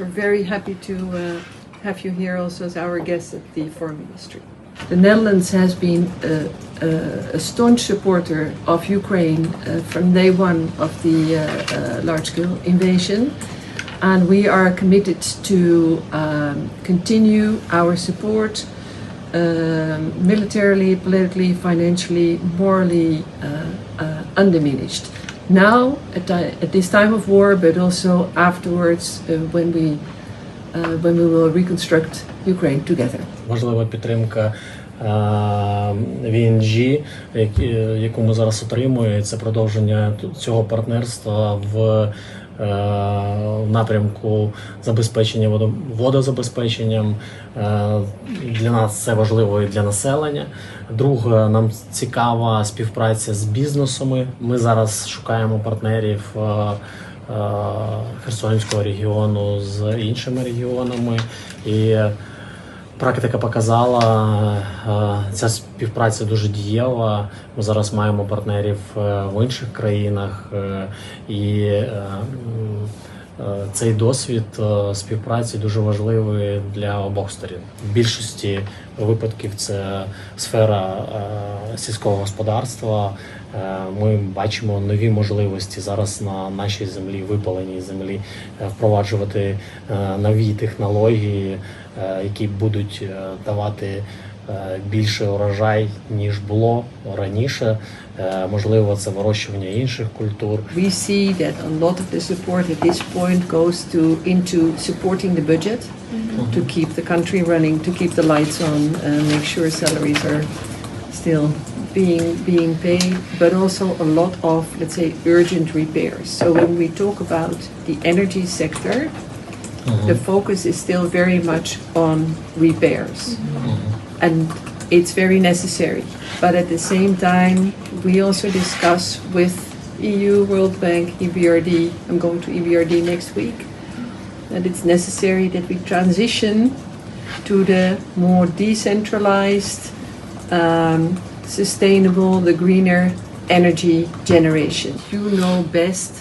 We're very happy to have you here also as our guest at the Foreign Ministry. The Netherlands has been a staunch supporter of Ukraine from day one of the large-scale invasion, and we are committed to continue our support militarily, politically, financially, morally undiminished. Now, at this time of war, but also afterwards, when we will reconstruct Ukraine together. Важлива підтримка ВНЖ, яку ми зараз отримуємо, це продовження цього партнерства в напрямку забезпечення водозабезпеченням. Для нас це важливо і для населення. Друге, нам цікава співпраця з бізнесами. Ми зараз шукаємо партнерів Херсонського регіону з іншими регіонами. І практика показала, ця співпраця дуже дієва. Ми зараз маємо партнерів в інших країнах, і цей досвід співпраці дуже важливий для обох сторін. В більшості випадків це сфера сільського господарства. Ми бачимо нові можливості зараз на нашій землі, випаленій землі, впроваджувати нові технології, які будуть давати більше урожай, ніж було раніше. Можливо, це вирощування інших культур. We see that a lot of the support at this point goes into supporting the budget, to keep the country running, to keep the lights on, make sure salaries are still being paid, but also a lot of, let's say, urgent repairs. So when we talk about the energy sector, the focus is still very much on repairs. And it's very necessary. But at the same time, we also discuss with EU, World Bank, EBRD, I'm going to EBRD next week, that it's necessary that we transition to the more decentralized, sustainable, the greener energy generation. You know best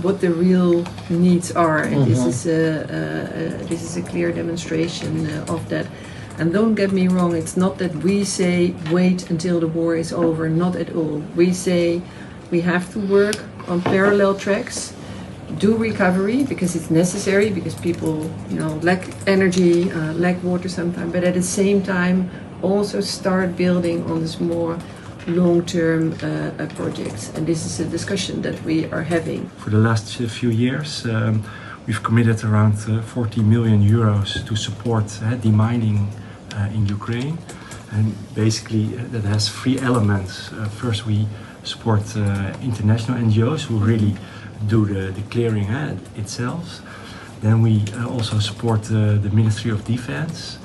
what the real needs are, and this is a clear demonstration of that. And don't get me wrong, it's not that we say wait until the war is over, not at all. We say we have to work on parallel tracks, do recovery because it's necessary, because people, lack energy, lack water sometimes, but at the same time also start building on this more long-term projects. And this is a discussion that we are having. For the last few years, we've committed around 40 million euros to support demining in Ukraine. And basically that has three elements. First, we support international NGOs who really do the clearing itself. Then we also support the Ministry of Defense.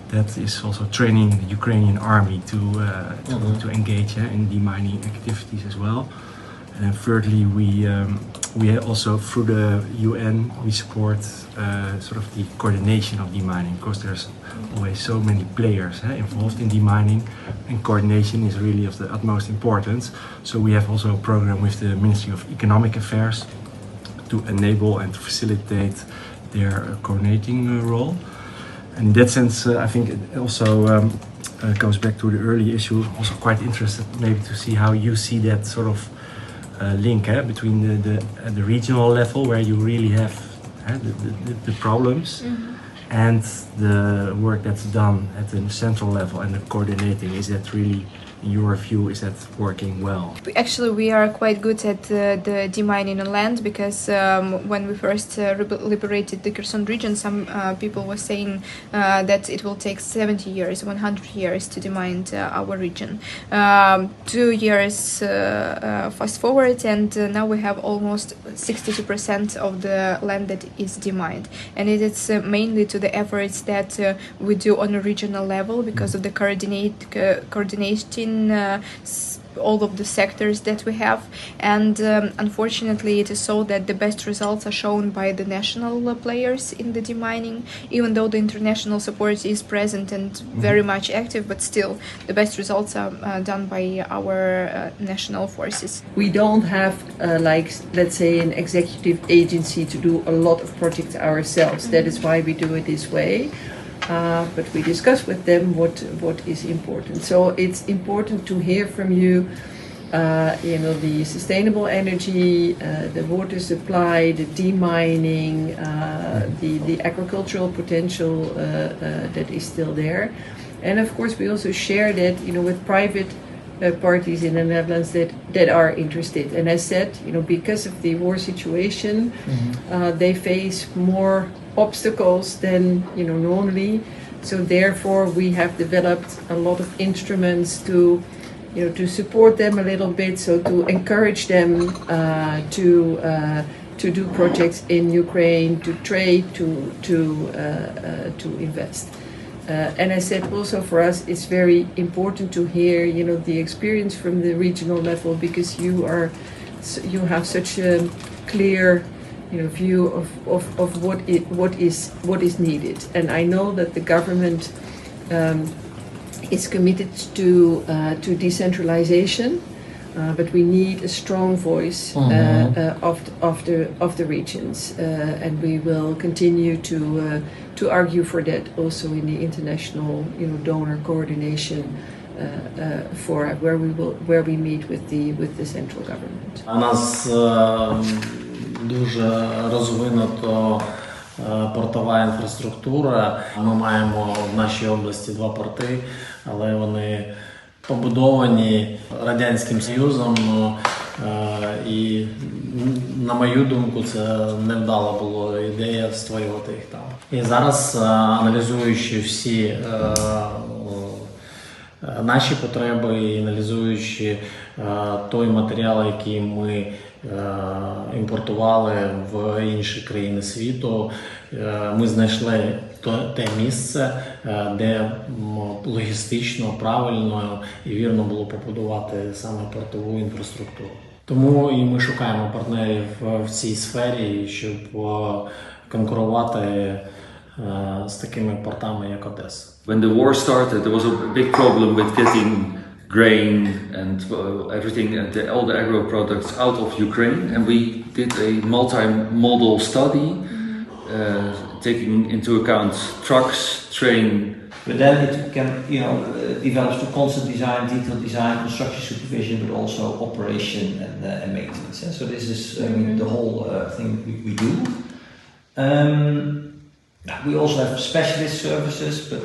That is also training the Ukrainian army to engage in demining activities as well. And then thirdly, we also through the UN we support sort of the coordination of demining, because there's always so many players involved in demining, and coordination is really of the utmost importance. So we have also a program with the Ministry of Economic Affairs to enable and to facilitate their coordinating role. And in that sense, I think it also goes back to the early issue. Also quite interested maybe to see how you see that sort of link between the regional level, where you really have the problems, and the work that's done at the central level and the coordinating. Is that really, in your view, is that working well? Actually, we are quite good at the demining on land, because when we first liberated the Kherson region, some people were saying that it will take 70 years, 100 years to demine our region. 2 years fast forward, and now we have almost 62% of the land that is demined. And it is mainly to the efforts that we do on a regional level, because of the coordinating all of the sectors that we have, and unfortunately it is so that the best results are shown by the national players in the demining, even though the international support is present and very much active, but still the best results are done by our national forces. We don't have like, let's say, an executive agency to do a lot of projects ourselves. That is why we do it this way. But we discuss with them what is important. So it's important to hear from you, the sustainable energy, the water supply, the demining, the agricultural potential that is still there. And of course we also share that, with private parties in the Netherlands that are interested. And as said, because of the war situation, they face more obstacles than normally. So therefore we have developed a lot of instruments to support them a little bit, so to encourage them to do projects in Ukraine, to trade, to invest. And I said also for us it's very important to hear the experience from the regional level, because you have such a clear view of what is needed. And I know that the government is committed to decentralization, but we need a strong voice of the regions, and we will continue to argue for that also in the international donor coordination forum where we meet with the central government. У нас дуже розвинуто портова інфраструктура. Ми маємо в нашій області 2 порти, але вони побудовані Радянським Союзом, і, на мою думку, це невдала була ідея створювати їх там. І зараз, аналізуючи всі наші потреби і аналізуючи той матеріал, який ми імпортували в інші країни світу, ми знайшли те місце, де логістично, правильно і вірно було побудувати саме портову інфраструктуру. Тому і ми шукаємо партнерів в цій сфері, щоб конкурувати з такими портами, як Одеса. When the war started, there was a big problem with getting grain and everything and all the agro products out of Ukraine, and we did a multi-modal study taking into account trucks, train. But then it can, develops to concept design, detailed design, construction supervision, but also operation and maintenance. So this is the whole thing we do. We also have specialist services, but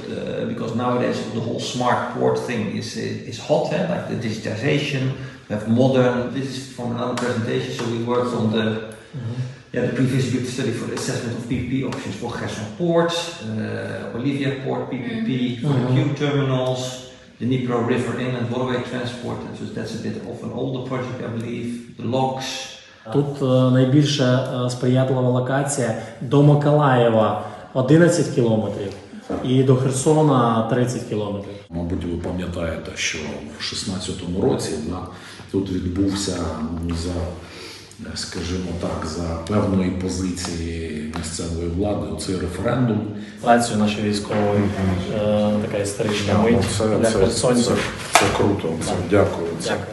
because nowadays the whole smart port thing is hot, like the digitization. We have modern. This is from another presentation. So we worked on the pre-feasibility study for the assessment of PPP options for Kherson Port, Olivia Port PPP, for the Q terminals, the Dnipro River inland waterway transport. So that's a bit of an older project, I believe. The logs. Тут найбільше сприятлива локація до Миколаєва 11 кілометрів і до Херсона 30 кілометрів. Мабуть, ви пам'ятаєте, що в 16-му році тут відбувся за певної позиції місцевої влади цей референдум. Працю нашої військової така історична мить для херсонців. Це круто. Дякую. Дякую.